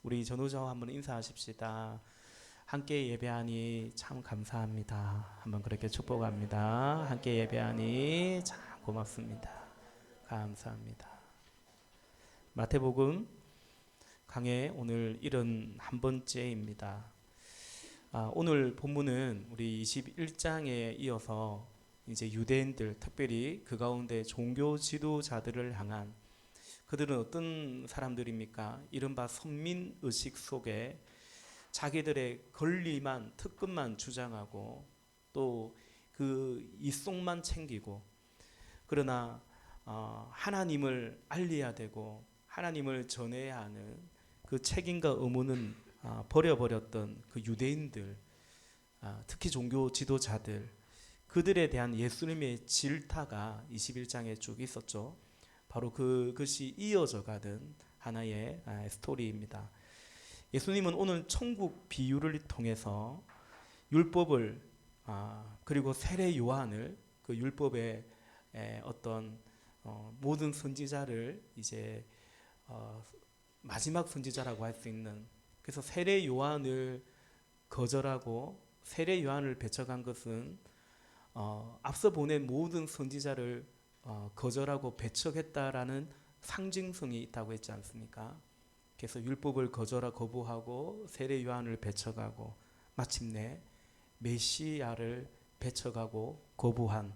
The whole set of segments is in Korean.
우리 전우자와 한번 인사하십시다. 함께 예배하니 참 감사합니다. 한번 그렇게 축복합니다. 함께 예배하니 참 고맙습니다. 감사합니다. 마태복음 강해 오늘 71번째입니다. 오늘 본문은 우리 21장에 이어서 이제 유대인들, 특별히 그 가운데 종교 지도자들을 향한, 그들은 어떤 사람들입니까? 이른바 선민의식 속에 자기들의 권리만, 특권만 주장하고 또 그 이속만 챙기고, 그러나 하나님을 알려야 되고 하나님을 전해야 하는 그 책임과 의무는 버려버렸던 그 유대인들, 특히 종교 지도자들, 그들에 대한 예수님의 질타가 21장에 쭉 있었죠. 바로 그것이 이어져 가는 하나의 스토리입니다. 예수님은 오늘 천국 비유를 통해서 율법을 그리고 세례 요한을, 그 율법의 어떤 모든 선지자를 이제 마지막 선지자라고 할 수 있는, 그래서 세례 요한을 거절하고 세례 요한을 배척한 것은 앞서 보낸 모든 선지자를 거절하고 배척했다라는 상징성이 있다고 했지 않습니까? 그래서 율법을 거부하고 세례 요한을 배척하고 마침내 메시아를 배척하고 거부한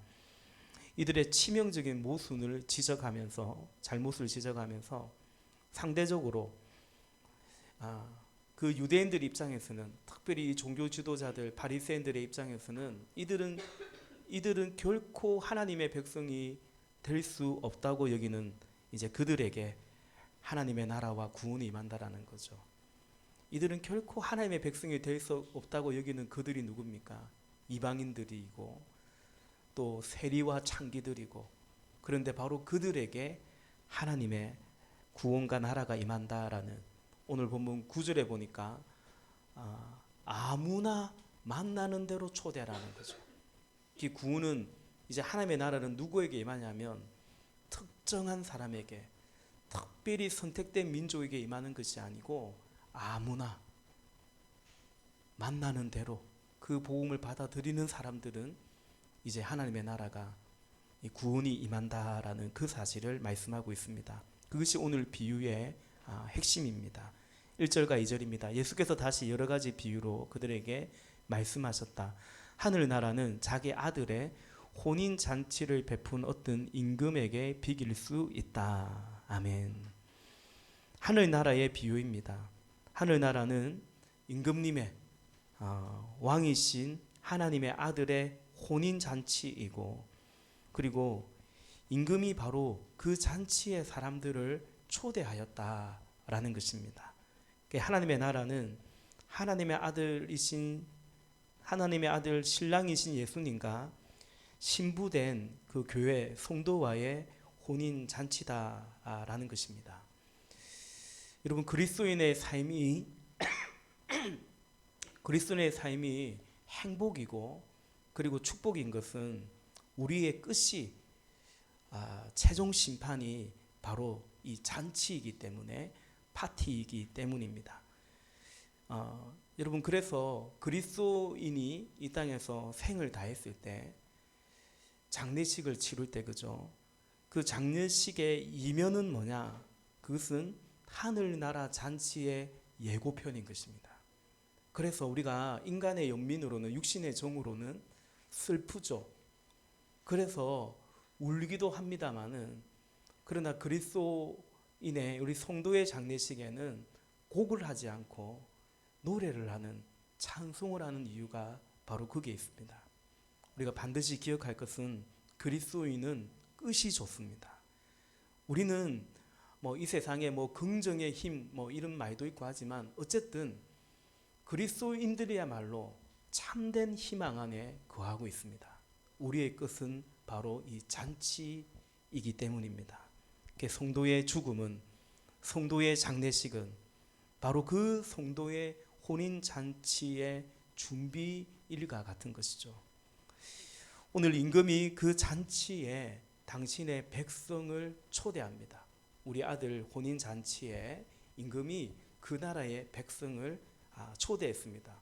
이들의 치명적인 모순을 지적하면서, 잘못을 지적하면서 상대적으로 그 유대인들 입장에서는, 특별히 이 종교 지도자들 바리새인들의 입장에서는 이들은 결코 하나님의 백성이 될 수 없다고 여기는, 이제 그들에게 하나님의 나라와 구원이 임한다라는 거죠. 이들은 결코 하나님의 백성이 될 수 없다고 여기는 그들이 누굽니까? 이방인들이고 또 세리와 창기들이고, 그런데 바로 그들에게 하나님의 구원과 나라가 임한다라는, 오늘 본문 9절에 보니까 아무나 만나는 대로 초대하라는 거죠. 이 구원은, 이제 하나님의 나라는 누구에게 임하냐면 특정한 사람에게, 특별히 선택된 민족에게 임하는 것이 아니고 아무나 만나는 대로 그 복음을 받아들이는 사람들은 이제 하나님의 나라가, 이 구원이 임한다라는 그 사실을 말씀하고 있습니다. 그것이 오늘 비유의 핵심입니다. 1절과 2절입니다. 예수께서 다시 여러 가지 비유로 그들에게 말씀하셨다. 하늘나라는 자기 아들의 혼인잔치를 베푼 어떤 임금에게 비길 수 있다. 아멘. 하늘나라의 비유입니다. 하늘나라는 임금님의 왕이신 하나님의 아들의 혼인잔치이고, 그리고 임금이 바로 그 잔치의 사람들을 초대하였다라는 것입니다. 하나님의 나라는 하나님의 아들 신랑이신 예수님과 신부된 그 교회 성도와의 혼인 잔치다라는 것입니다. 여러분, 그리스도인의 삶이 행복이고 그리고 축복인 것은, 우리의 끝이 최종 심판이 바로 이 잔치이기 때문에, 파티이기 때문입니다. 여러분, 그래서 그리스도인이 이 땅에서 생을 다했을 때 장례식을 치를 때, 그죠? 그 장례식의 이면은 뭐냐? 그것은 하늘나라 잔치의 예고편인 것입니다. 그래서 우리가 인간의 연민으로는, 육신의 정으로는 슬프죠. 그래서 울기도 합니다마는, 그러나 그리스도인의 우리 성도의 장례식에는 곡을 하지 않고 노래를 하는, 찬송을 하는 이유가 바로 거기에 있습니다. 우리가 반드시 기억할 것은, 그리스도인은 끝이 좋습니다. 우리는 이 세상에 긍정의 힘 이런 말도 있고 하지만, 어쨌든 그리스도인들이야말로 참된 희망 안에 거하고 있습니다. 우리의 끝은 바로 이 잔치이기 때문입니다. 성도의 죽음은, 성도의 장례식은 바로 그 성도의 혼인 잔치의 준비 일과 같은 것이죠. 오늘 임금이 그 잔치에 당신의 백성을 초대합니다. 우리 아들 혼인 잔치에 임금이 그 나라의 백성을 초대했습니다.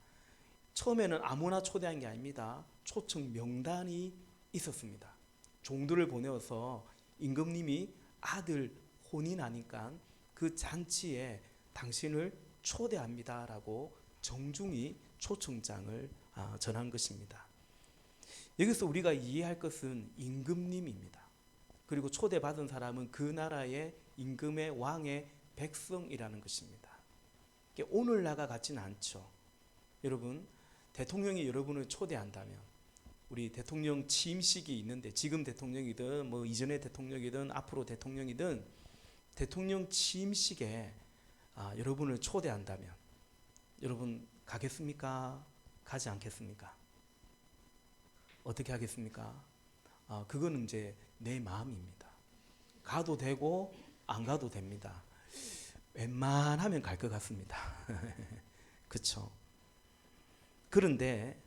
처음에는 아무나 초대한 게 아닙니다. 초청 명단이 있었습니다. 종들을 보내어서 임금님이 아들 혼인하니까 그 잔치에 당신을 초대합니다라고 정중히 초청장을 전한 것입니다. 여기서 우리가 이해할 것은 임금님입니다. 그리고 초대받은 사람은 그 나라의 임금의 왕의 백성이라는 것입니다. 오늘날과 같지는 않죠. 여러분, 대통령이 여러분을 초대한다면, 우리 대통령 취임식이 있는데, 지금 대통령이든 뭐 이전의 대통령이든 앞으로 대통령이든 대통령 취임식에 여러분을 초대한다면 여러분 가겠습니까? 가지 않겠습니까? 어떻게 하겠습니까? 그거는 이제 내 마음입니다. 가도 되고 안 가도 됩니다. 웬만하면 갈 것 같습니다. 그렇죠? 그런데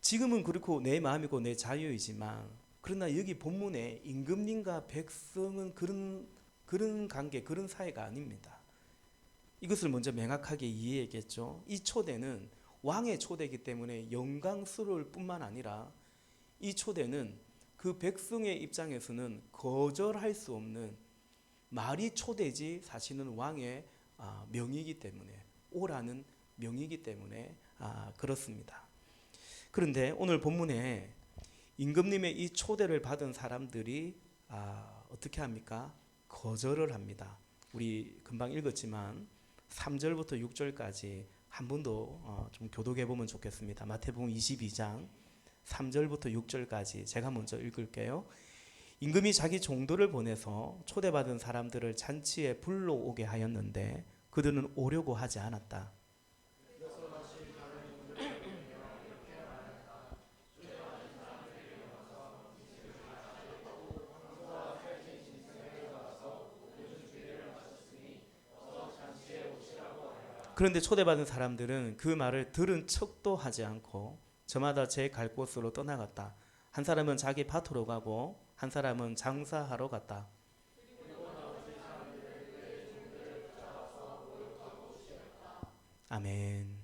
지금은 그렇고 내 마음이고 내 자유이지만, 그러나 여기 본문에 임금님과 백성은 그런 관계, 그런 사이가 아닙니다. 이것을 먼저 명확하게 이해해야겠죠. 이 초대는 왕의 초대이기 때문에 영광스러울 뿐만 아니라 이 초대는 그 백성의 입장에서는 거절할 수 없는 말이 초대지, 사실은 왕의 명이기 때문에, 오라는 명이기 때문에 그렇습니다. 그런데 오늘 본문에 임금님의 이 초대를 받은 사람들이 어떻게 합니까? 거절을 합니다. 우리 금방 읽었지만 3절부터 6절까지 한 번 더 좀 교독해 보면 좋겠습니다. 마태복음 22장 3절부터 6절까지 제가 먼저 읽을게요. 임금이 자기 종도를 보내서 초대받은 사람들을 잔치에 불러오게 하였는데 그들은 오려고 하지 않았다. 그런데 초대받은 사람들은 그 말을 들은 척도 하지 않고 저마다 제 갈 곳으로 떠나갔다. 한 사람은 자기 밭으로 가고 한 사람은 장사하러 갔다. 아멘.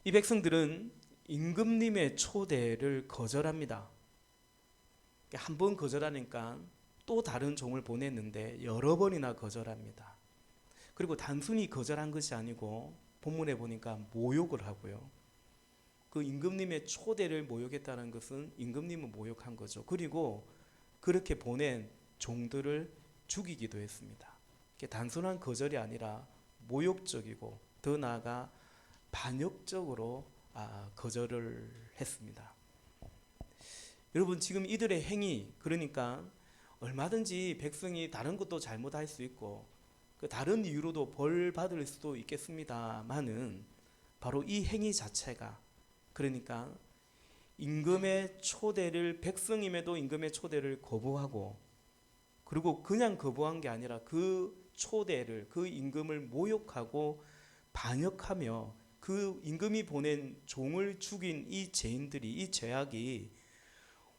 이 백성들은 임금님의 초대를 거절합니다. 한 번 거절하니까 또 다른 종을 보냈는데 여러 번이나 거절합니다. 그리고 단순히 거절한 것이 아니고 본문에 보니까 모욕을 하고요. 그 임금님의 초대를 모욕했다는 것은 임금님을 모욕한 거죠. 그리고 그렇게 보낸 종들을 죽이기도 했습니다. 단순한 거절이 아니라 모욕적이고 더 나아가 반역적으로 거절을 했습니다. 여러분, 지금 이들의 행위, 그러니까 얼마든지 백성이 다른 것도 잘못할 수 있고 그 다른 이유로도 벌 받을 수도 있겠습니다만은 바로 이 행위 자체가, 그러니까 임금의 초대를, 백성임에도 임금의 초대를 거부하고, 그리고 그냥 거부한 게 아니라 그 초대를, 그 임금을 모욕하고 반역하며 그 임금이 보낸 종을 죽인 이 죄인들이, 이 죄악이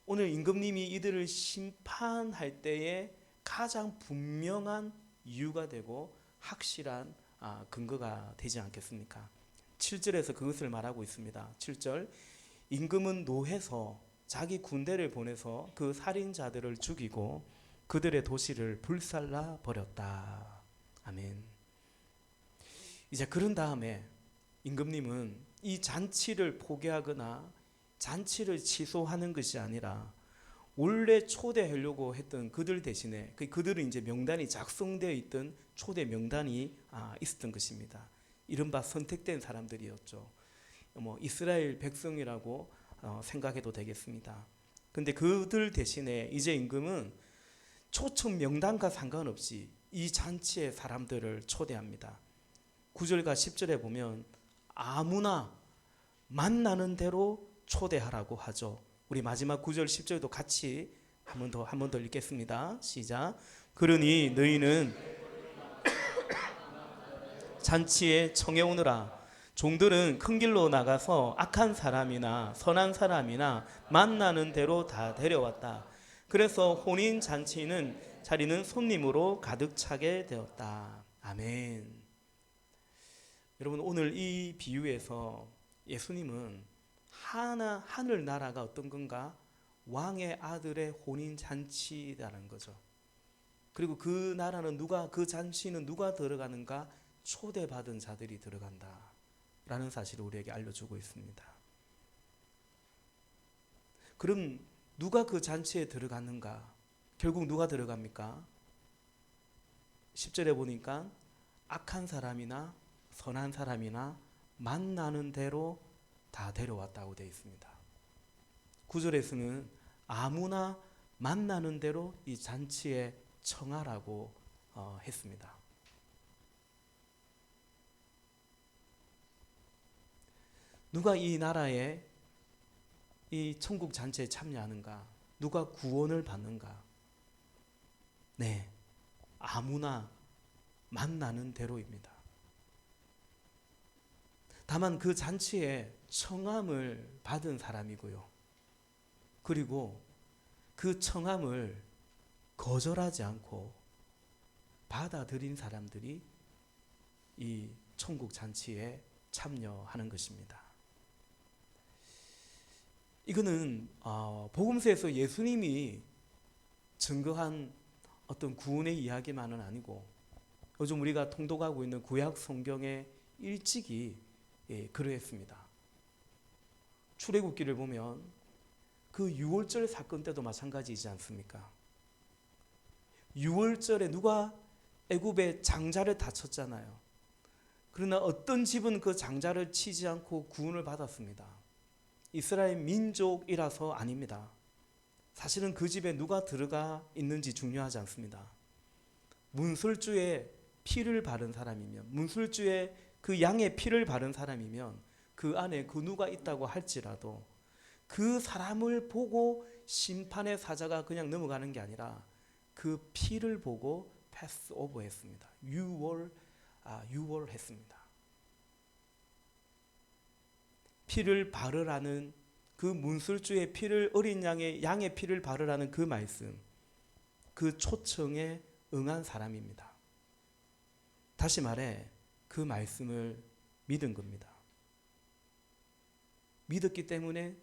오늘 임금님이 이들을 심판할 때에 가장 분명한 이유가 되고 확실한 근거가 되지 않겠습니까? 7절에서 그것을 말하고 있습니다. 7절, 임금은 노해서 자기 군대를 보내서 그 살인자들을 죽이고 그들의 도시를 불살라 버렸다. 아멘. 이제 그런 다음에 임금님은 이 잔치를 포기하거나 잔치를 취소하는 것이 아니라 원래 초대하려고 했던 그들 대신에, 그들은 이제 명단이 작성되어 있던 초대 명단이 있었던 것입니다. 이른바 선택된 사람들이었죠. 이스라엘 백성이라고 생각해도 되겠습니다. 그런데 그들 대신에 이제 임금은 초청 명단과 상관없이 이 잔치에 사람들을 초대합니다. 9절과 10절에 보면 아무나 만나는 대로 초대하라고 하죠. 우리 마지막 9절 10절도 같이 한 번 더 읽겠습니다. 시작. 그러니 너희는 잔치에 청해오느라. 종들은 큰 길로 나가서 악한 사람이나 선한 사람이나 만나는 대로 다 데려왔다. 그래서 혼인 잔치는 자리는 손님으로 가득 차게 되었다. 아멘. 여러분, 오늘 이 비유에서 예수님은 하늘 나라가 어떤 건가? 왕의 아들의 혼인 잔치라는 거죠. 그리고 그 나라는 그 잔치는 누가 들어가는가? 초대받은 자들이 들어간다 라는 사실을 우리에게 알려주고 있습니다. 그럼 누가 그 잔치에 들어가는가? 결국 누가 들어갑니까? 10절에 보니까 악한 사람이나 선한 사람이나 만나는 대로 다 데려왔다고 되어 있습니다. 9절에서는 아무나 만나는 대로 이 잔치에 청하라고 했습니다. 누가 이 나라에 이 천국 잔치에 참여하는가? 누가 구원을 받는가? 네, 아무나 만나는 대로입니다. 다만 그 잔치에 청함을 받은 사람이고요. 그리고 그 청함을 거절하지 않고 받아들인 사람들이 이 천국 잔치에 참여하는 것입니다. 이거는 복음서에서 예수님이 증거한 어떤 구원의 이야기만은 아니고 요즘 우리가 통독하고 있는 구약 성경의 일찍이 그러했습니다. 출애굽기를 보면 그 유월절 사건 때도 마찬가지이지 않습니까? 유월절에 누가 애굽의 장자를 다쳤잖아요. 그러나 어떤 집은 그 장자를 치지 않고 구원을 받았습니다. 이스라엘 민족이라서 아닙니다. 사실은 그 집에 누가 들어가 있는지 중요하지 않습니다. 문설주에 피를 바른 사람이면, 문설주에 그 양의 피를 바른 사람이면 그 안에 그 누가 있다고 할지라도 그 사람을 보고 심판의 사자가 그냥 넘어가는 게 아니라 그 피를 보고 패스 오버 했습니다. 유월했습니다. 피를 바르라는 그 문설주의 피를, 어린 양의 피를 바르라는 그 말씀, 그 초청에 응한 사람입니다. 다시 말해 그 말씀을 믿은 겁니다. 믿었기 때문에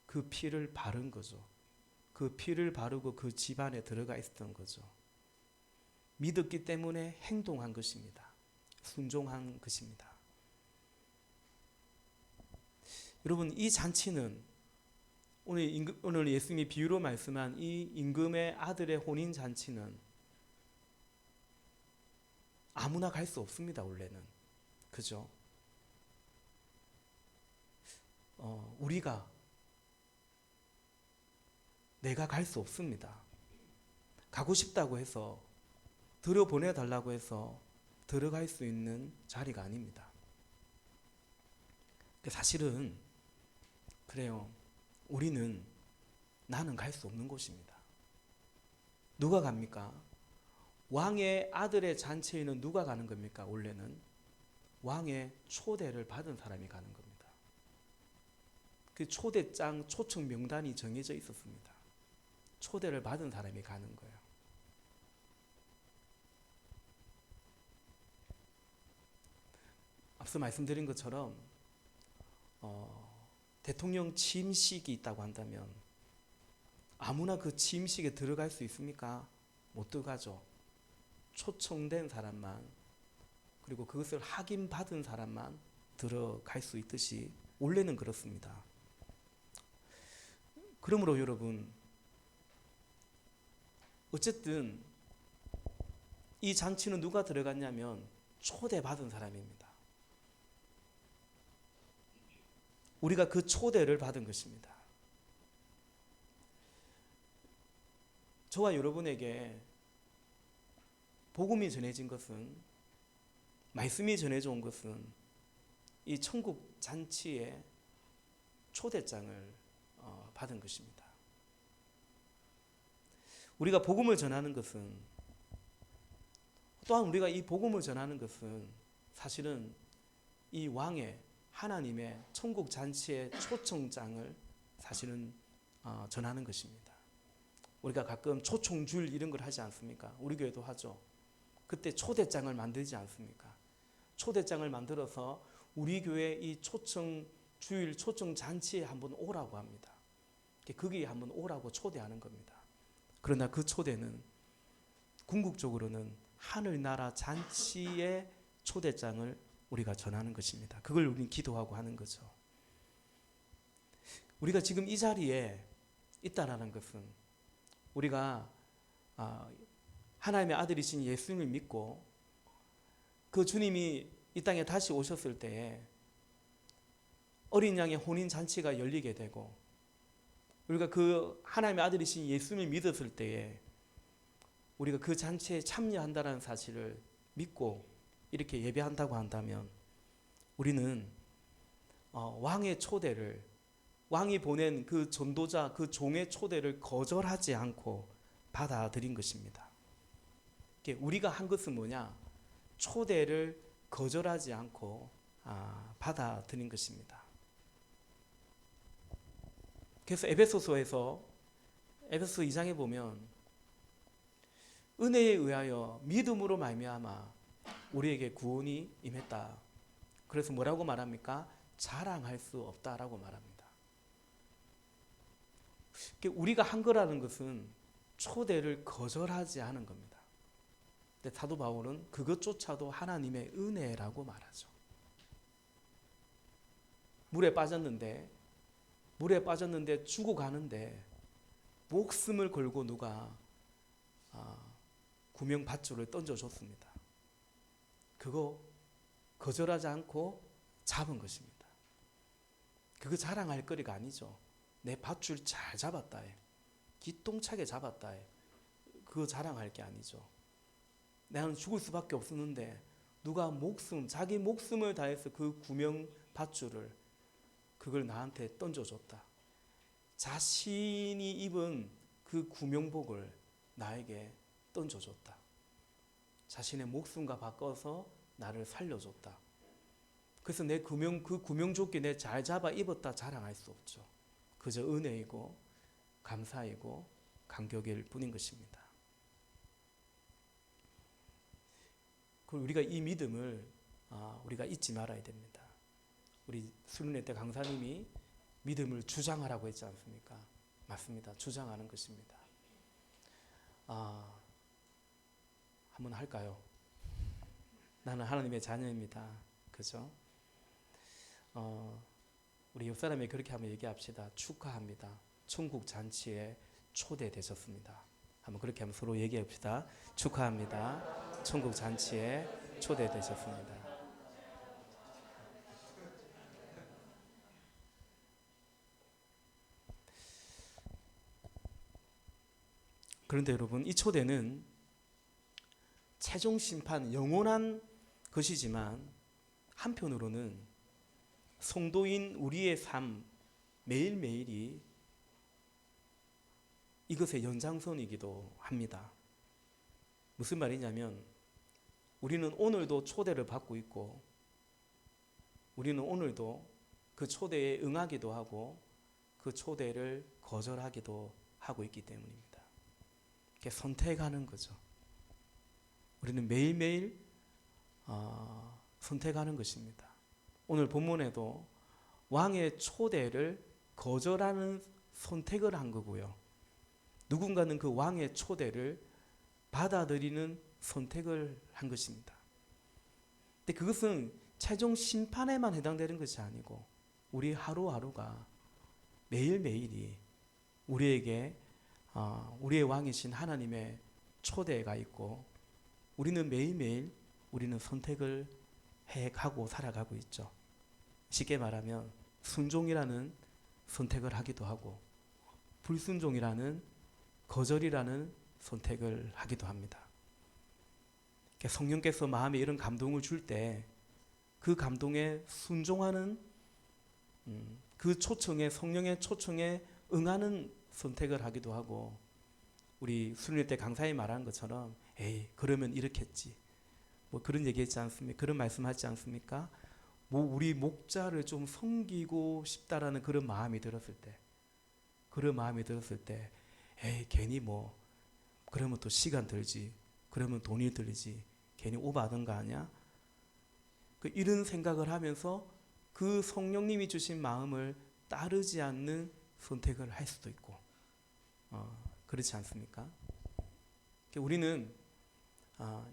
그 피를 바른 거죠. 그 피를 바르고 그 집안에 들어가 있었던 거죠. 믿었기 때문에 행동한 것입니다. 순종한 것입니다. 여러분, 이 잔치는 오늘 예수님이 비유로 말씀한 이 임금의 아들의 혼인 잔치는 아무나 갈 수 없습니다. 원래는. 그죠? 내가 갈 수 없습니다. 가고 싶다고 해서 들여보내달라고 해서 들어갈 수 있는 자리가 아닙니다. 사실은 그래요. 나는 갈 수 없는 곳입니다. 누가 갑니까? 왕의 아들의 잔치에는 누가 가는 겁니까? 원래는 왕의 초대를 받은 사람이 가는 겁니다. 그 초대장, 초청 명단이 정해져 있었습니다. 초대를 받은 사람이 가는 거예요. 앞서 말씀드린 것처럼 대통령 취임식이 있다고 한다면 아무나 그 취임식에 들어갈 수 있습니까? 못 들어가죠. 초청된 사람만, 그리고 그것을 확인받은 사람만 들어갈 수 있듯이 원래는 그렇습니다. 그러므로 여러분, 어쨌든 이 잔치는 누가 들어갔냐면 초대받은 사람입니다. 우리가 그 초대를 받은 것입니다. 저와 여러분에게 복음이 전해진 것은, 말씀이 전해져 온 것은 이 천국 잔치의 초대장을 받은 것입니다. 우리가 복음을 전하는 것은, 또한 우리가 이 복음을 전하는 것은 사실은 이 왕의, 하나님의 천국 잔치의 초청장을 사실은 전하는 것입니다. 우리가 가끔 초청줄 이런 걸 하지 않습니까? 우리 교회도 하죠. 그때 초대장을 만들지 않습니까? 초대장을 만들어서 우리 교회 이 초청 주일 초청 잔치에 한번 오라고 합니다. 거기에 한번 오라고 초대하는 겁니다. 그러나 그 초대는 궁극적으로는 하늘나라 잔치의 초대장을 우리가 전하는 것입니다. 그걸 우리는 기도하고 하는 거죠. 우리가 지금 이 자리에 있다라는 것은 우리가 하나님의 아들이신 예수님을 믿고 그 주님이 이 땅에 다시 오셨을 때에 어린 양의 혼인 잔치가 열리게 되고 우리가 그 하나님의 아들이신 예수님을 믿었을 때에 우리가 그 잔치에 참여한다는 사실을 믿고 이렇게 예배한다고 한다면 우리는 왕의 초대를 왕이 보낸 그 전도자 그 종의 초대를 거절하지 않고 받아들인 것입니다. 우리가 한 것은 뭐냐? 초대를 거절하지 않고 받아들인 것입니다. 그래서 에베소서에서 에베소 2장에 보면 은혜에 의하여 믿음으로 말미암아 우리에게 구원이 임했다. 그래서 뭐라고 말합니까? 자랑할 수 없다라고 말합니다. 우리가 한 거라는 것은 초대를 거절하지 않은 겁니다. 근데 사도 바울은 그것조차도 하나님의 은혜라고 말하죠. 물에 빠졌는데 죽어가는데 목숨을 걸고 누가 구명 밧줄을 던져줬습니다. 그거 거절하지 않고 잡은 것입니다. 그거 자랑할 거리가 아니죠. 내 밧줄 잘 잡았다 해. 기똥차게 잡았다 해. 그거 자랑할 게 아니죠. 나는 죽을 수밖에 없었는데 누가 자기 목숨을 다해서 그 구명 밧줄을 그걸 나한테 던져줬다. 자신이 입은 그 구명복을 나에게 던져줬다. 자신의 목숨과 바꿔서 나를 살려줬다. 그래서 그 구명조끼 내 잘 잡아 입었다 자랑할 수 없죠. 그저 은혜이고 감사이고 감격일 뿐인 것입니다. 우리가 이 믿음을 우리가 잊지 말아야 됩니다. 우리 수련회 때 강사님이 믿음을 주장하라고 했지 않습니까? 맞습니다. 주장하는 것입니다. 한번 할까요? 나는 하나님의 자녀입니다. 그죠? 우리 옆 사람이 그렇게 한번 얘기합시다. 축하합니다. 천국 잔치에 초대되셨습니다. 한번 그렇게 한번 서로 얘기합시다. 축하합니다. 천국 잔치에 초대되셨습니다. 그런데 여러분, 이 초대는 최종 심판, 영원한 것이지만 한편으로는 성도인 우리의 삶, 매일매일이 이것의 연장선이기도 합니다. 무슨 말이냐면 우리는 오늘도 초대를 받고 있고 우리는 오늘도 그 초대에 응하기도 하고 그 초대를 거절하기도 하고 있기 때문입니다. 이렇게 선택하는 거죠. 우리는 매일매일 선택하는 것입니다. 오늘 본문에도 왕의 초대를 거절하는 선택을 한 거고요. 누군가는 그 왕의 초대를 받아들이는 선택을 한 것입니다. 근데 그것은 최종 심판에만 해당되는 것이 아니고 우리 하루하루가 매일매일이 우리에게 우리의 왕이신 하나님의 초대가 있고 우리는 매일매일 우리는 선택을 해가고 살아가고 있죠. 쉽게 말하면 순종이라는 선택을 하기도 하고 불순종이라는 거절이라는 선택을 하기도 합니다. 성령께서 마음에 이런 감동을 줄 때 그 감동에 순종하는 그 초청에 성령의 초청에 응하는 선택을 하기도 하고 우리 수련회 때 강사님이 말한 것처럼 에이 그러면 이렇겠지 뭐 그런 얘기했지 않습니까? 그런 말씀하지 않습니까? 뭐 우리 목자를 좀 섬기고 싶다라는 그런 마음이 들었을 때 에이 괜히 뭐 그러면 또 시간 들지, 그러면 돈이 들지, 괜히 오버하는 거 아니야? 이런 생각을 하면서 그 성령님이 주신 마음을 따르지 않는 선택을 할 수도 있고, 그렇지 않습니까? 우리는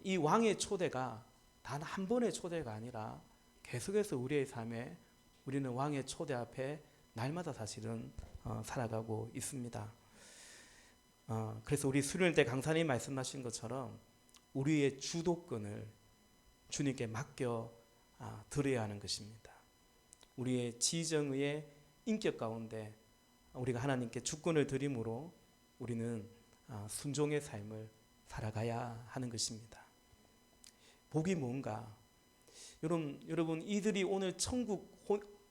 이 왕의 초대가 단 한 번의 초대가 아니라 계속해서 우리의 삶에 우리는 왕의 초대 앞에 날마다 사실은 살아가고 있습니다. 그래서 우리 수련회 때 강사님 말씀하신 것처럼 우리의 주도권을 주님께 맡겨 드려야 하는 것입니다. 우리의 지정의 인격 가운데 우리가 하나님께 주권을 드림으로 우리는 순종의 삶을 살아가야 하는 것입니다. 복이 뭔가? 여러분 이들이 오늘 천국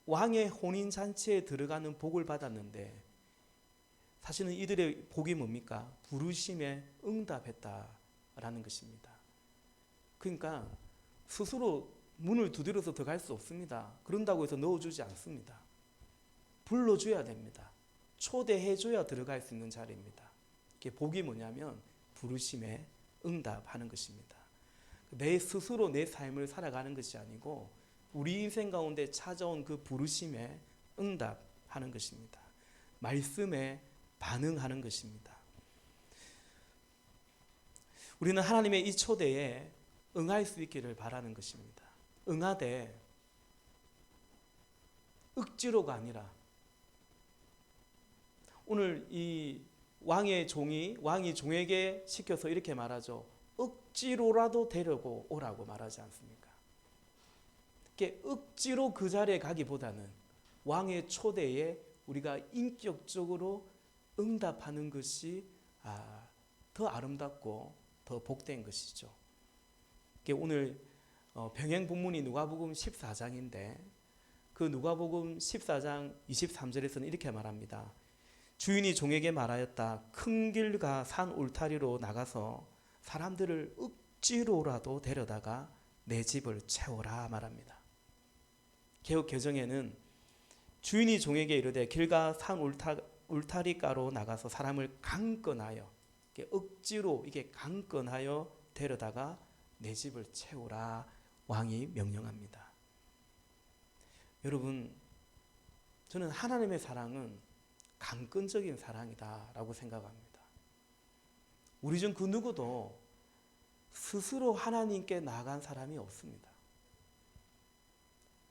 왕의 혼인잔치에 들어가는 복을 받았는데 사실은 이들의 복이 뭡니까? 부르심에 응답했다라는 것입니다. 그러니까 스스로 문을 두드려서 들어갈 수 없습니다. 그런다고 해서 넣어주지 않습니다. 불러줘야 됩니다. 초대해줘야 들어갈 수 있는 자리입니다. 이게 복이 뭐냐면 부르심에 응답하는 것입니다. 내 스스로 내 삶을 살아가는 것이 아니고 우리 인생 가운데 찾아온 그 부르심에 응답하는 것입니다. 말씀에 반응하는 것입니다. 우리는 하나님의 이 초대에 응할 수 있기를 바라는 것입니다. 응하되 억지로가 아니라 오늘 이 왕이 종에게 시켜서 이렇게 말하죠. 억지로라도 데리고 오라고 말하지 않습니까? 억지로 그 자리에 가기보다는 왕의 초대에 우리가 인격적으로 응답하는 것이 더 아름답고 더 복된 것이죠. 오늘 병행 본문이 누가복음 14장인데 그 누가복음 14장 23절에서는 이렇게 말합니다. 주인이 종에게 말하였다. 큰 길과 산 울타리로 나가서 사람들을 억지로라도 데려다가 내 집을 채워라 말합니다. 개역 개정에는 주인이 종에게 이르되 길과 산 울타리가로 나가서 사람을 강권하여 억지로 강권하여 데려다가 내 집을 채우라 왕이 명령합니다. 여러분, 저는 하나님의 사랑은 강권적인 사랑이다라고 생각합니다. 우리 중 그 누구도 스스로 하나님께 나아간 사람이 없습니다.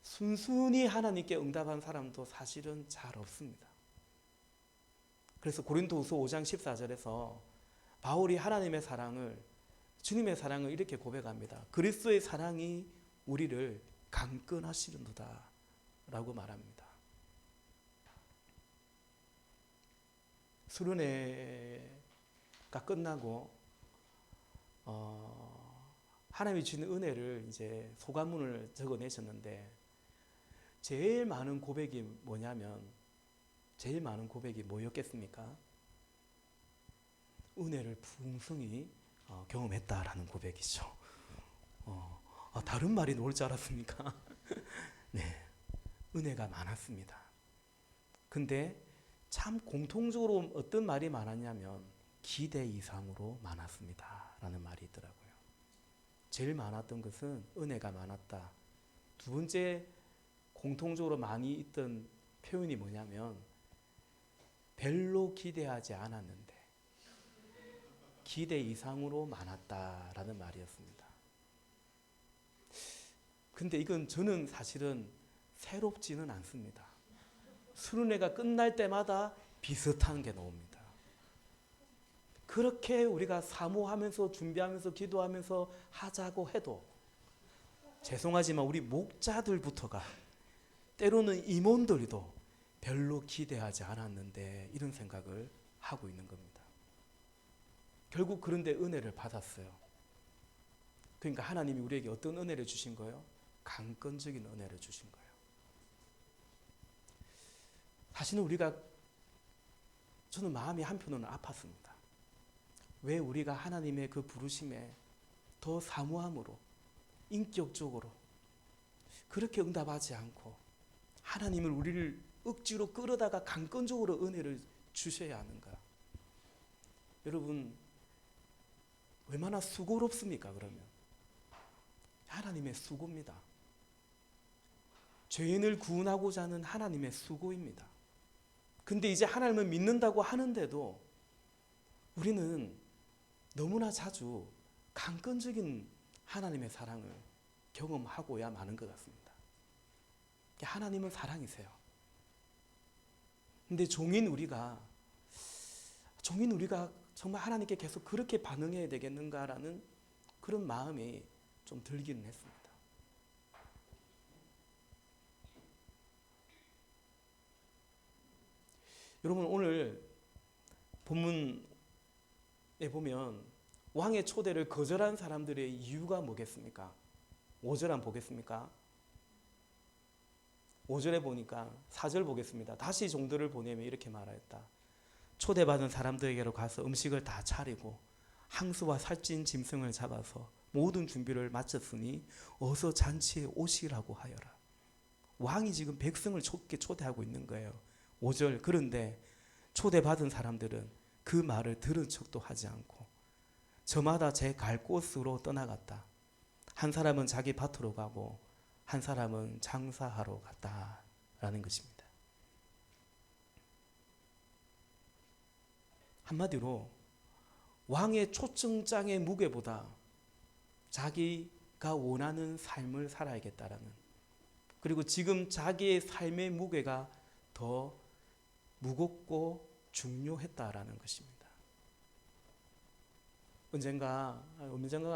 순순히 하나님께 응답한 사람도 사실은 잘 없습니다. 그래서 고린도후서 5장 14절에서 바울이 하나님의 사랑을, 주님의 사랑을 이렇게 고백합니다. 그리스도의 사랑이 우리를 강권하시는도다 라고 말합니다. 수련회가 끝나고 하나님이 주는 은혜를 이제 소감문을 적어내셨는데 제일 많은 고백이 뭐였겠습니까? 은혜를 풍성히 경험했다라는 고백이죠. 다른 말이 나올 줄 알았습니까? 네, 은혜가 많았습니다. 근데 참 공통적으로 어떤 말이 많았냐면 기대 이상으로 많았습니다 라는 말이 있더라고요. 제일 많았던 것은 은혜가 많았다. 두 번째 공통적으로 많이 있던 표현이 뭐냐면 별로 기대하지 않았는데 기대 이상으로 많았다라는 말이었습니다. 근데 이건 저는 사실은 새롭지는 않습니다. 수련회가 끝날 때마다 비슷한 게 나옵니다. 그렇게 우리가 사모하면서 준비하면서 기도하면서 하자고 해도 죄송하지만 우리 목자들부터가 때로는 임원들도 별로 기대하지 않았는데 이런 생각을 하고 있는 겁니다. 결국 그런데 은혜를 받았어요. 그러니까 하나님이 우리에게 어떤 은혜를 주신 거예요? 강권적인 은혜를 주신 거예요. 사실은 저는 마음이 한편으로는 아팠습니다. 왜 우리가 하나님의 그 부르심에 더 사모함으로 인격적으로 그렇게 응답하지 않고 하나님을 우리를 억지로 끌어다가 강권적으로 은혜를 주셔야 하는가? 여러분 얼마나 수고롭습니까? 그러면 하나님의 수고입니다. 죄인을 구원하고자 하는 하나님의 수고입니다. 근데 이제 하나님을 믿는다고 하는데도 우리는 너무나 자주 강권적인 하나님의 사랑을 경험하고야 마는 것 같습니다. 하나님은 사랑이세요. 근데 종인 우리가 정말 하나님께 계속 그렇게 반응해야 되겠는가라는 그런 마음이 좀 들기는 했습니다. 여러분 오늘 본문에 보면 왕의 초대를 거절한 사람들의 이유가 뭐겠습니까? 5절 한번 보겠습니까? 5절에 보니까 4절 보겠습니다. 다시 종들을 보내며 이렇게 말하였다. 초대받은 사람들에게로 가서 음식을 다 차리고 항수와 살찐 짐승을 잡아서 모든 준비를 마쳤으니 어서 잔치에 오시라고 하여라. 왕이 지금 백성을 초대하고 있는 거예요. 5절 그런데 초대받은 사람들은 그 말을 들은 척도 하지 않고 저마다 제 갈 곳으로 떠나갔다. 한 사람은 자기 밭으로 가고 한 사람은 장사하러 갔다라는 것입니다. 한마디로 왕의 초청장의 무게보다 자기가 원하는 삶을 살아야겠다라는, 그리고 지금 자기의 삶의 무게가 더 무겁고 중요했다라는 것입니다. 언젠가가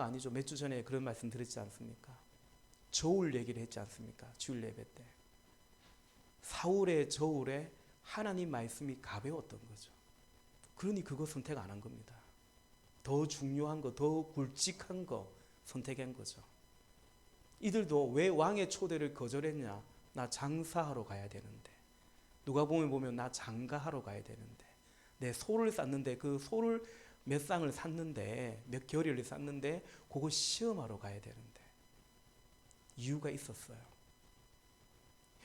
아니죠. 몇 주 전에 그런 말씀 드렸지 않습니까? 저울 얘기를 했지 않습니까? 주일 예배 때. 사울의 저울에 하나님 말씀이 가벼웠던 거죠. 그러니 그거 선택 안 한 겁니다. 더 중요한 거, 더 굵직한 거 선택한 거죠. 이들도 왜 왕의 초대를 거절했냐? 나 장사하러 가야 되는데. 누가복음에 보면 나 장가하러 가야 되는데. 내 소를 쌌는데 그 소를 몇 쌍을 샀는데 몇 겨리를 쌌는데 그거 시험하러 가야 되는데. 이유가 있었어요.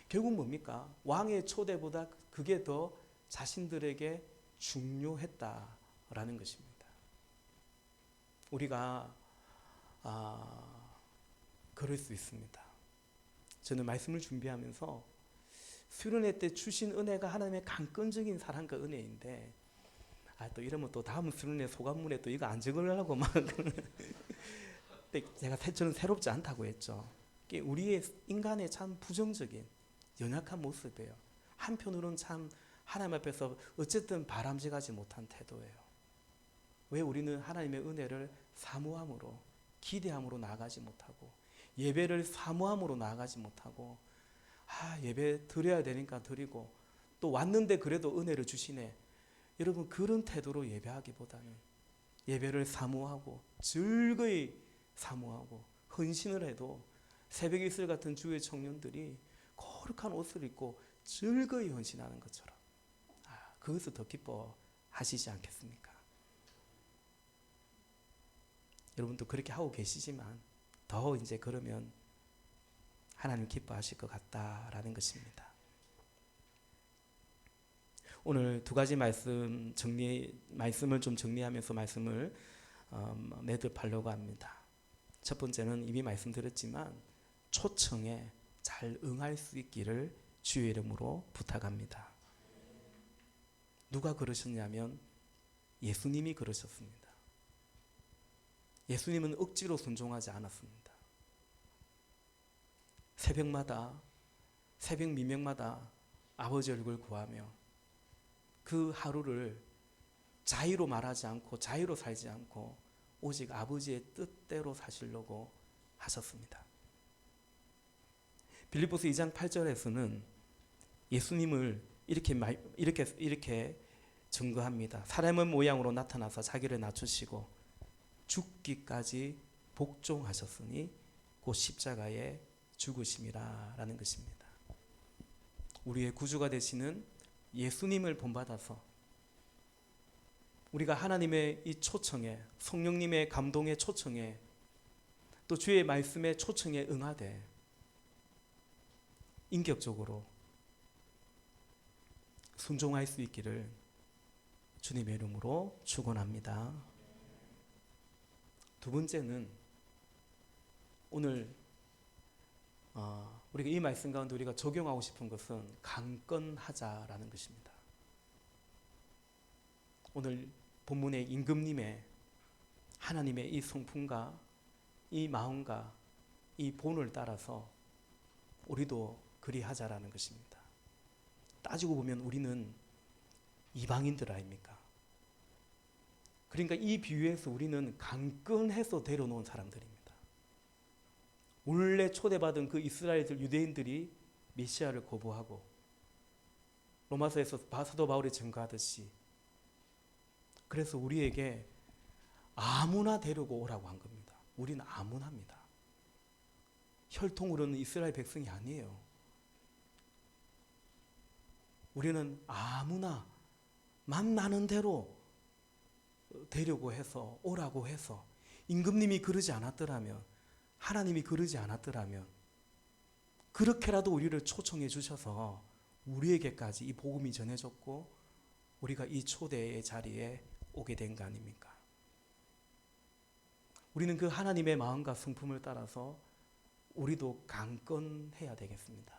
결국 뭡니까? 왕의 초대보다 그게 더 자신들에게 중요했다라는 것입니다. 우리가 그럴 수 있습니다. 저는 말씀을 준비하면서 수련회 때 주신 은혜가 하나님의 강권적인 사랑과 은혜인데 또 이러면 또 다음 수련회 소감문에 또 이거 안 적으려고 막 저는 새롭지 않다고 했죠. 우리의 인간의 참 부정적인 연약한 모습이에요. 한편으로는 참 하나님 앞에서 어쨌든 바람직하지 못한 태도예요. 왜 우리는 하나님의 은혜를 사모함으로 기대함으로 나아가지 못하고 예배를 사모함으로 나아가지 못하고 예배 드려야 되니까 드리고 또 왔는데 그래도 은혜를 주시네. 여러분 그런 태도로 예배하기보다는 예배를 사모하고 즐거이 사모하고 헌신을 해도 새벽 이슬 같은 주의 청년들이 거룩한 옷을 입고 즐거이 헌신하는 것처럼 그것을 더 기뻐하시지 않겠습니까? 여러분도 그렇게 하고 계시지만 더 이제 그러면 하나님 기뻐하실 것 같다라는 것입니다. 오늘 두 가지 말씀을 좀 정리하면서 말씀을 매듭하려고 합니다. 첫 번째는 이미 말씀드렸지만 초청에 잘 응할 수 있기를 주의 이름으로 부탁합니다. 누가 그러셨냐면 예수님이 그러셨습니다. 예수님은 억지로 순종하지 않았습니다. 새벽 미명마다 아버지 얼굴 구하며 그 하루를 자의로 말하지 않고 자의로 살지 않고 오직 아버지의 뜻대로 사시려고 하셨습니다. 빌립보서 2장 8절에서는 예수님을 이렇게 증거합니다. 사람의 모양으로 나타나서 자기를 낮추시고 죽기까지 복종하셨으니 곧 십자가에 죽으심이라 라는 것입니다. 우리의 구주가 되시는 예수님을 본받아서 우리가 하나님의 이 초청에, 성령님의 감동의 초청에, 또 주의 말씀의 초청에 응하되 인격적으로 순종할 수 있기를 주님의 이름으로 축원합니다. 두 번째는 오늘 우리가 이 말씀 가운데 우리가 적용하고 싶은 것은 강건하자라는 것입니다. 오늘 본문의 임금님의 하나님의 이 성품과 이 마음과 이 본을 따라서 우리도 그리하자라는 것입니다. 따지고 보면 우리는 이방인들 아닙니까? 그러니까 이 비유에서 우리는 강건해서 데려놓은 사람들입니다. 원래 초대받은 그 이스라엘들 유대인들이 메시아를 거부하고 로마서에서 사도 바울이 증거하듯이 그래서 우리에게 아무나 데리고 오라고 한 겁니다. 우리는 아무나입니다. 혈통으로는 이스라엘 백성이 아니에요. 우리는 아무나 만나는 대로 되려고 해서 오라고 해서 임금님이 그러지 않았더라면 하나님이 그러지 않았더라면 그렇게라도 우리를 초청해 주셔서 우리에게까지 이 복음이 전해졌고 우리가 이 초대의 자리에 오게 된 거 아닙니까? 우리는 그 하나님의 마음과 성품을 따라서 우리도 강건해야 되겠습니다.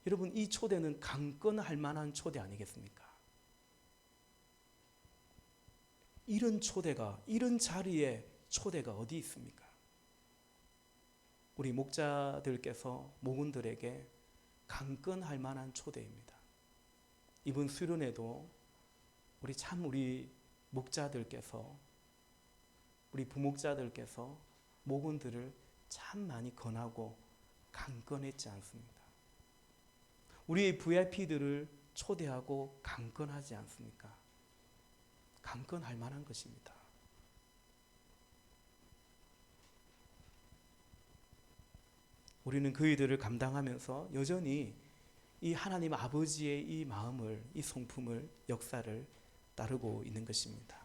여러분 이 초대는 강건할 만한 초대 아니겠습니까? 이런 초대가 이런 자리에 초대가 어디 있습니까? 우리 목자들께서 목원들에게 강건할 만한 초대입니다. 이번 수련회도 우리 목자들께서 우리 부목자들께서 목원들을 참 많이 권하고 강건했지 않습니까? 우리의 VIP들을 초대하고 강건하지 않습니까? 강건할 만한 것입니다. 우리는 그이들을 감당하면서 여전히 이 하나님 아버지의 이 마음을, 이 성품을, 역사를 따르고 있는 것입니다.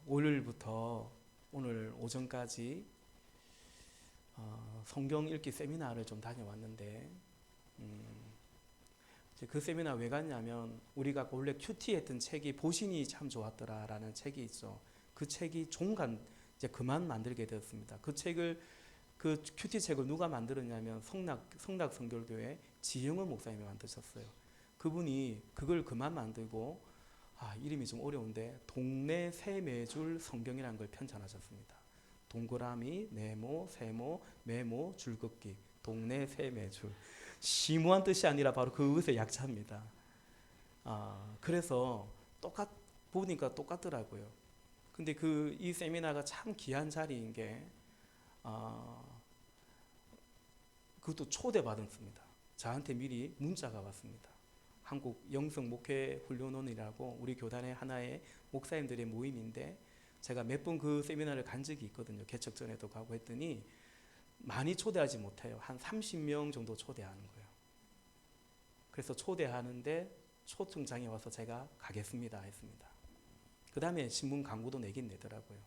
월요일부터 오늘 오전까지 성경 읽기 세미나를 좀 다녀왔는데 그 세미나 왜 갔냐면 우리가 원래 큐티 했던 책이 보신이 참 좋았더라라는 책이 있죠. 그 책이 종간 이제 그만 만들게 되었습니다. 그 큐티 책을 누가 만들었냐면 성락 성결교회 지영원 목사님이 만드셨어요. 그분이 그걸 그만 만들고 이름이 좀 어려운데 동네 세매줄 성경이라는 걸 편찬하셨습니다. 동그라미, 네모, 세모, 메모, 줄긋기, 동네 세매줄. 심오한 뜻이 아니라 바로 그것의 약자입니다. 그래서 보니까 똑같더라고요. 근데 이 세미나가 참 귀한 자리인 게 그것도 초대받았습니다. 저한테 미리 문자가 왔습니다. 한국 영성 목회 훈련원이라고 우리 교단의 하나의 목사님들의 모임인데 제가 몇 번 그 세미나를 간 적이 있거든요. 개척 전에도 가고 했더니 많이 초대하지 못해요. 한 30명 정도 초대하는 거예요. 그래서 초대하는데 초청장에 와서 제가 가겠습니다 했습니다. 그 다음에 신문 광고도 내긴 내더라고요.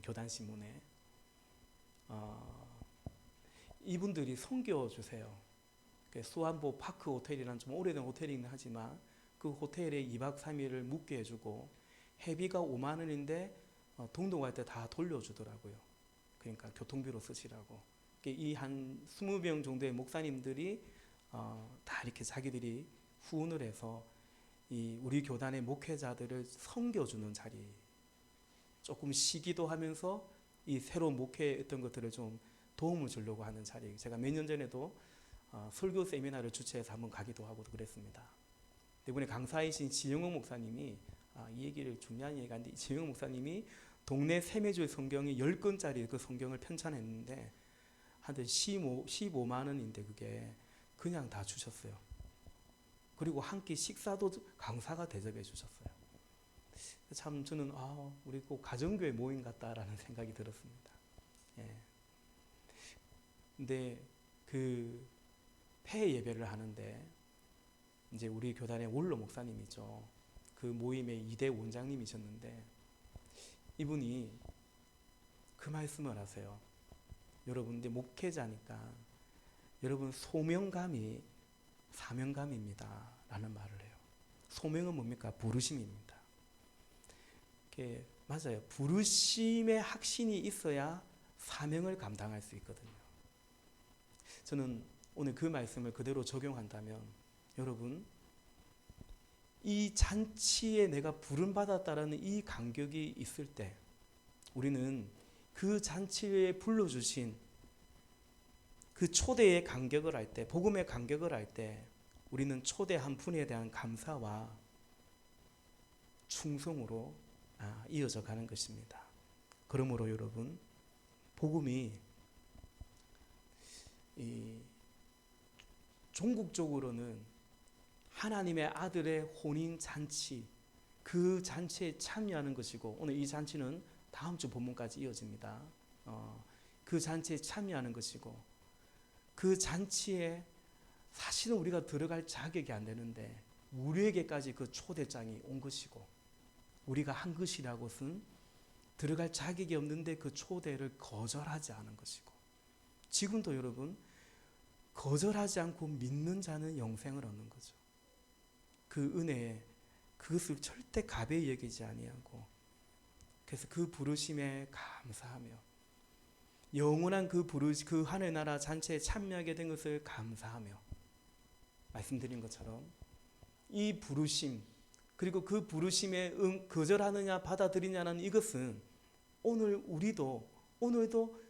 교단 신문에 이분들이 섬겨주세요. 수안보 파크 호텔이라는 좀 오래된 호텔이긴 하지만 그 호텔에 2박 3일을 묵게 해주고 회비가 5만 원인데 동동 갈 때 다 돌려주더라고요. 그러니까 교통비로 쓰시라고. 이 한 20명 정도의 목사님들이 다 이렇게 자기들이 후원을 해서 이 우리 교단의 목회자들을 섬겨주는 자리, 조금 쉬기도 하면서 이 새로운 목회했던 것들을 좀 도움을 주려고 하는 자리. 제가 몇 년 전에도 설교 세미나를 주최해서 한번 가기도 하고 그랬습니다. 이번에 강사이신 지영호 목사님이 이 얘기를 중요한 얘기가 아닌데 지영호 목사님이 동네 세매줄 성경이 10권짜리 그 성경을 편찬했는데 한 15만 원인데 그게 그냥 다 주셨어요. 그리고 한 끼 식사도 강사가 대접해 주셨어요. 참 저는 우리 꼭 가정교회 모임 같다라는 생각이 들었습니다. 예. 근데 그 폐 예배를 하는데 이제 우리 교단의 원로 목사님이죠. 그 모임의 2대 원장님이셨는데 이분이 그 말씀을 하세요. 여러분, 근데 목회자니까 여러분 소명감이 사명감입니다 라는 말을 해요. 소명은 뭡니까? 부르심입니다. 맞아요. 부르심의 확신이 있어야 사명을 감당할 수 있거든요. 저는 오늘 그 말씀을 그대로 적용한다면 여러분, 이 잔치에 내가 부름받았다라는 이 감격이 있을 때 우리는 그 잔치에 불러주신 그 초대의 감격을 할 때, 복음의 감격을 할 때 우리는 초대한 분에 대한 감사와 충성으로 이어져 가는 것입니다. 그러므로 여러분, 복음이 종국적으로는 하나님의 아들의 혼인 잔치, 그 잔치에 참여하는 것이고, 오늘 이 잔치는 다음 주 본문까지 이어집니다. 그 잔치에 참여하는 것이고, 그 잔치에 사실은 우리가 들어갈 자격이 안 되는데 우리에게까지 그 초대장이 온 것이고, 우리가 한 것이라고는 들어갈 자격이 없는데 그 초대를 거절하지 않은 것이고, 지금도 여러분 거절하지 않고 믿는 자는 영생을 얻는 거죠. 그 은혜에 그것을 절대 가벼이 여기지 아니하고, 그래서 그 부르심에 감사하며 영원한 그 하늘 나라 잔치에 참여하게 된 것을 감사하며, 말씀드린 것처럼 이 부르심, 그리고 그 부르심에 거절하느냐 받아들이냐는 이것은 오늘도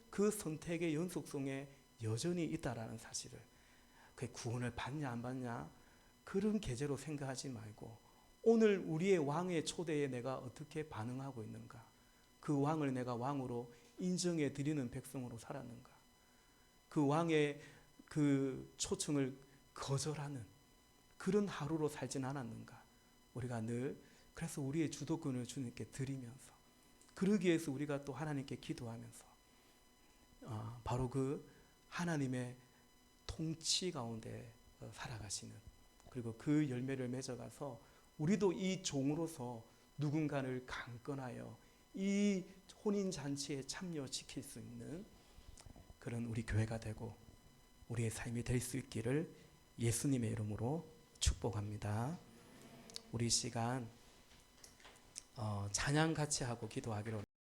그 선택의 연속성에 여전히 있다라는 사실을, 그 구원을 받냐 안 받냐 그런 계제로 생각하지 말고, 오늘 우리의 왕의 초대에 내가 어떻게 반응하고 있는가, 그 왕을 내가 왕으로 인정해 드리는 백성으로 살았는가, 그 왕의 그 초청을 거절하는 그런 하루로 살진 않았는가. 우리가 늘 그래서 우리의 주도권을 주님께 드리면서, 그러기 위해서 우리가 또 하나님께 기도하면서 바로 그 하나님의 통치 가운데 살아가시는, 그리고 그 열매를 맺어가서 우리도 이 종으로서 누군가를 강권하여 이 혼인잔치에 참여시킬 수 있는 그런 우리 교회가 되고 우리의 삶이 될 수 있기를 예수님의 이름으로 축복합니다. 우리 시간 찬양 같이 하고 기도하기로